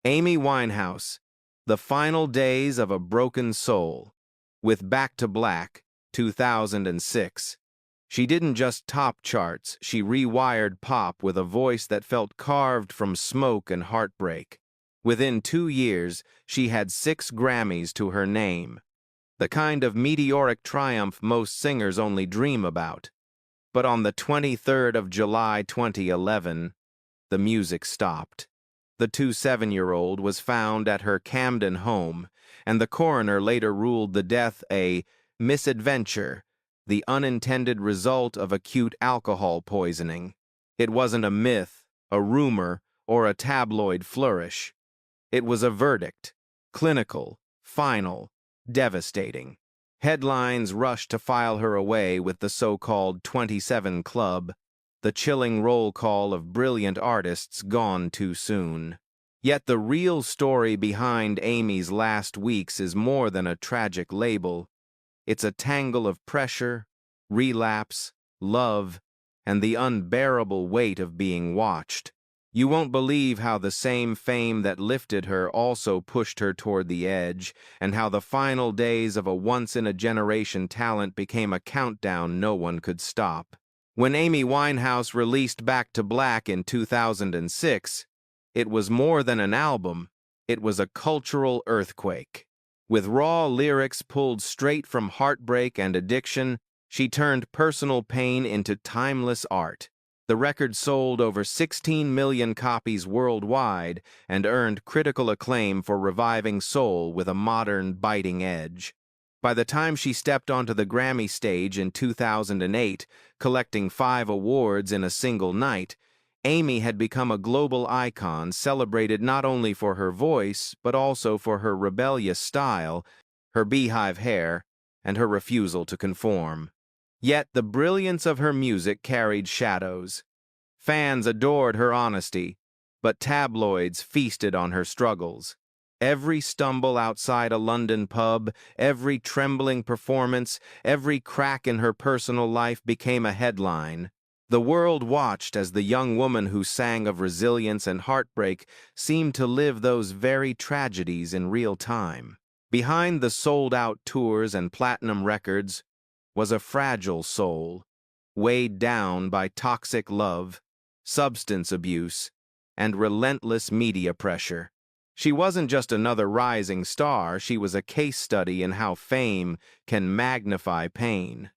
Amy Winehouse, The Final Days of a Broken Soul, with Back to Black, 2006. She didn't just top charts, she rewired pop with a voice that felt carved from smoke and heartbreak. Within 2 years, she had 6 Grammys to her name, the kind of meteoric triumph most singers only dream about. But on the 23rd of July 2011, the music stopped. The 27-year-old was found at her Camden home, and the coroner later ruled the death a misadventure, the unintended result of acute alcohol poisoning. It wasn't a myth, a rumor, or a tabloid flourish. It was a verdict, clinical, final, devastating. Headlines rushed to file her away with the so-called 27 Club, the chilling roll call of brilliant artists gone too soon. Yet the real story behind Amy's last weeks is more than a tragic label. It's a tangle of pressure, relapse, love, and the unbearable weight of being watched. You won't believe how the same fame that lifted her also pushed her toward the edge, and how the final days of a once-in-a-generation talent became a countdown no one could stop. When Amy Winehouse released Back to Black in 2006, it was more than an album, it was a cultural earthquake. With raw lyrics pulled straight from heartbreak and addiction, she turned personal pain into timeless art. The record sold over 16 million copies worldwide and earned critical acclaim for reviving soul with a modern, biting edge. By the time she stepped onto the Grammy stage in 2008, collecting 5 awards in a single night, Amy had become a global icon celebrated not only for her voice, but also for her rebellious style, her beehive hair, and her refusal to conform. Yet the brilliance of her music carried shadows. Fans adored her honesty, but tabloids feasted on her struggles. Every stumble outside a London pub, every trembling performance, every crack in her personal life became a headline. The world watched as the young woman who sang of resilience and heartbreak seemed to live those very tragedies in real time. Behind the sold-out tours and platinum records was a fragile soul, weighed down by toxic love, substance abuse, and relentless media pressure. She wasn't just another rising star, she was a case study in how fame can magnify pain.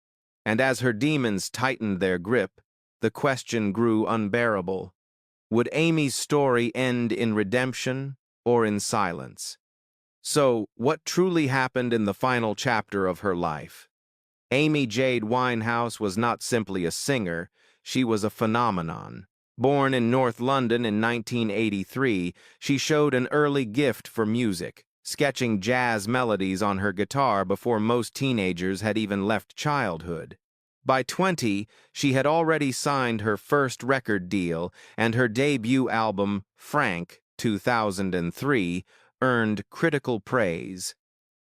And as her demons tightened their grip, the question grew unbearable. Would Amy's story end in redemption or in silence? So, what truly happened in the final chapter of her life? Amy Jade Winehouse was not simply a singer, she was a phenomenon. Born in North London in 1983, she showed an early gift for music, sketching jazz melodies on her guitar before most teenagers had even left childhood. By 20, she had already signed her first record deal, and her debut album, Frank, 2003, earned critical praise.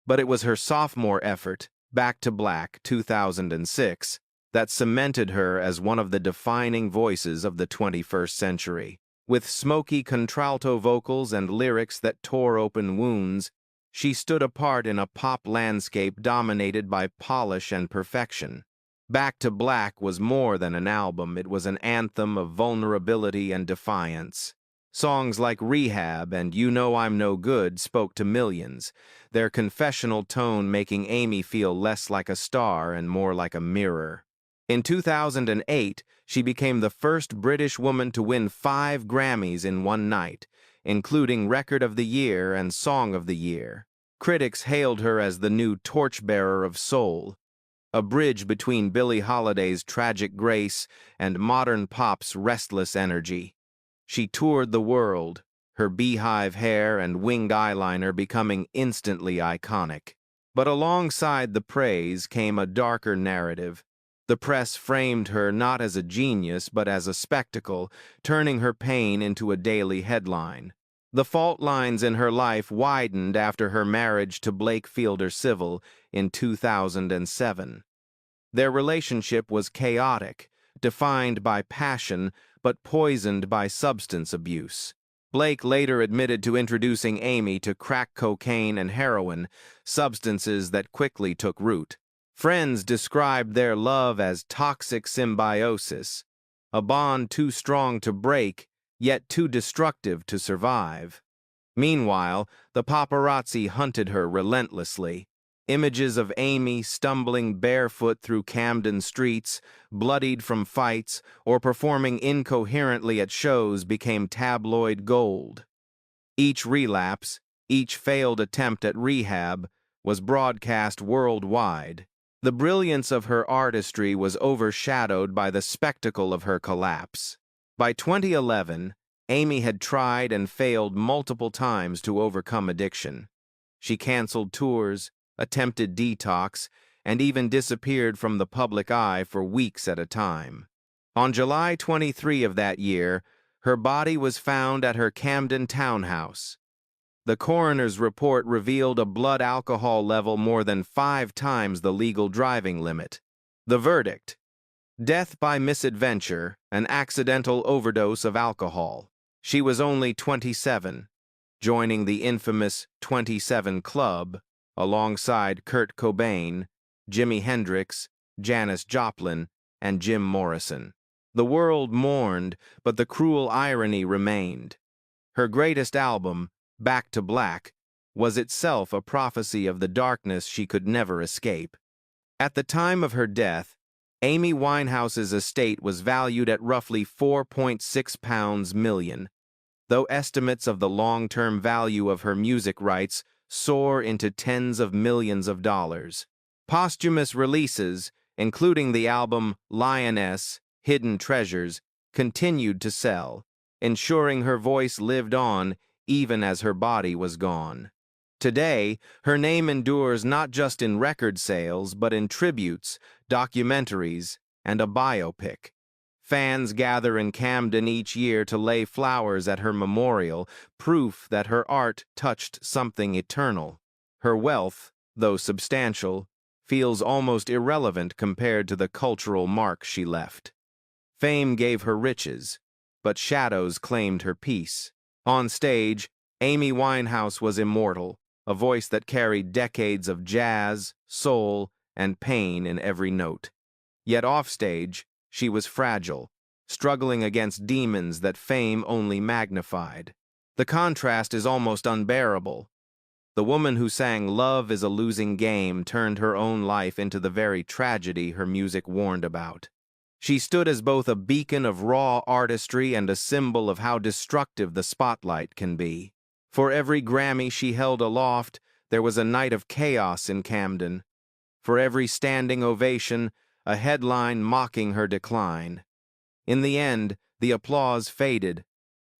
But it was her sophomore effort, Back to Black, 2006, that cemented her as one of the defining voices of the 21st century. With smoky contralto vocals and lyrics that tore open wounds, she stood apart in a pop landscape dominated by polish and perfection. Back to Black was more than an album, it was an anthem of vulnerability and defiance. Songs like Rehab and You Know I'm No Good spoke to millions, their confessional tone making Amy feel less like a star and more like a mirror. In 2008, she became the first British woman to win 5 Grammys in one night, including Record of the Year and Song of the Year. Critics hailed her as the new torchbearer of soul, a bridge between Billie Holiday's tragic grace and modern pop's restless energy. She toured the world, her beehive hair and winged eyeliner becoming instantly iconic. But alongside the praise came a darker narrative. The press framed her not as a genius but as a spectacle, turning her pain into a daily headline. The fault lines in her life widened after her marriage to Blake Fielder Civil in 2007. Their relationship was chaotic, defined by passion but poisoned by substance abuse. Blake later admitted to introducing Amy to crack cocaine and heroin, substances that quickly took root. Friends described their love as toxic symbiosis, a bond too strong to break, yet too destructive to survive. Meanwhile, the paparazzi hunted her relentlessly. Images of Amy stumbling barefoot through Camden streets, bloodied from fights, or performing incoherently at shows became tabloid gold. Each relapse, each failed attempt at rehab, was broadcast worldwide. The brilliance of her artistry was overshadowed by the spectacle of her collapse. By 2011, Amy had tried and failed multiple times to overcome addiction. She canceled tours, attempted detox, and even disappeared from the public eye for weeks at a time. On July 23 of that year, her body was found at her Camden townhouse. The coroner's report revealed a blood alcohol level more than 5 times the legal driving limit. The verdict: death by misadventure, an accidental overdose of alcohol. She was only 27, joining the infamous 27 Club, alongside Kurt Cobain, Jimi Hendrix, Janis Joplin, and Jim Morrison. The world mourned, but the cruel irony remained. Her greatest album, Back to Black, was itself a prophecy of the darkness she could never escape. At the time of her death, Amy Winehouse's estate was valued at roughly £4.6 million, though estimates of the long-term value of her music rights soar into tens of millions of dollars. Posthumous releases, including the album Lioness, Hidden Treasures, continued to sell, ensuring her voice lived on even as her body was gone. Today, her name endures not just in record sales, but in tributes, documentaries, and a biopic. Fans gather in Camden each year to lay flowers at her memorial, proof that her art touched something eternal. Her wealth, though substantial, feels almost irrelevant compared to the cultural mark she left. Fame gave her riches, but shadows claimed her peace. On stage, Amy Winehouse was immortal, a voice that carried decades of jazz, soul, and pain in every note. Yet offstage, she was fragile, struggling against demons that fame only magnified. The contrast is almost unbearable. The woman who sang "Love is a Losing Game" turned her own life into the very tragedy her music warned about. She stood as both a beacon of raw artistry and a symbol of how destructive the spotlight can be. For every Grammy she held aloft, there was a night of chaos in Camden. For every standing ovation, a headline mocking her decline. In the end, the applause faded,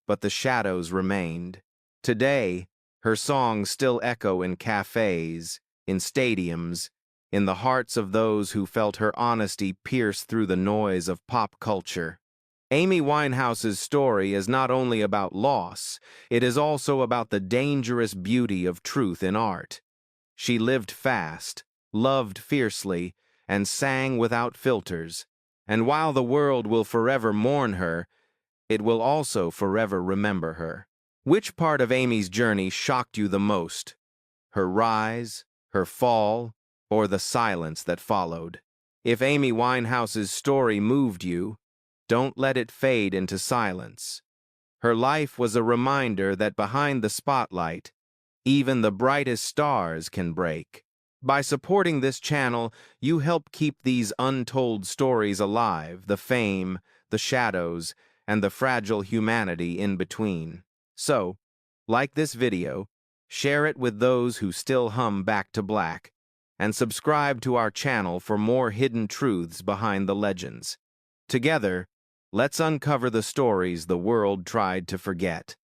but the shadows remained. Today, her songs still echo in cafes, in stadiums, in the hearts of those who felt her honesty pierce through the noise of pop culture. Amy Winehouse's story is not only about loss, it is also about the dangerous beauty of truth in art. She lived fast, loved fiercely, and sang without filters. And while the world will forever mourn her, it will also forever remember her. Which part of Amy's journey shocked you the most? Her rise, her fall, or the silence that followed? If Amy Winehouse's story moved you, don't let it fade into silence. Her life was a reminder that behind the spotlight, even the brightest stars can break. By supporting this channel, you help keep these untold stories alive, the fame, the shadows, and the fragile humanity in between. So, like this video, share it with those who still hum Back to Black, and subscribe to our channel for more hidden truths behind the legends. Together, let's uncover the stories the world tried to forget.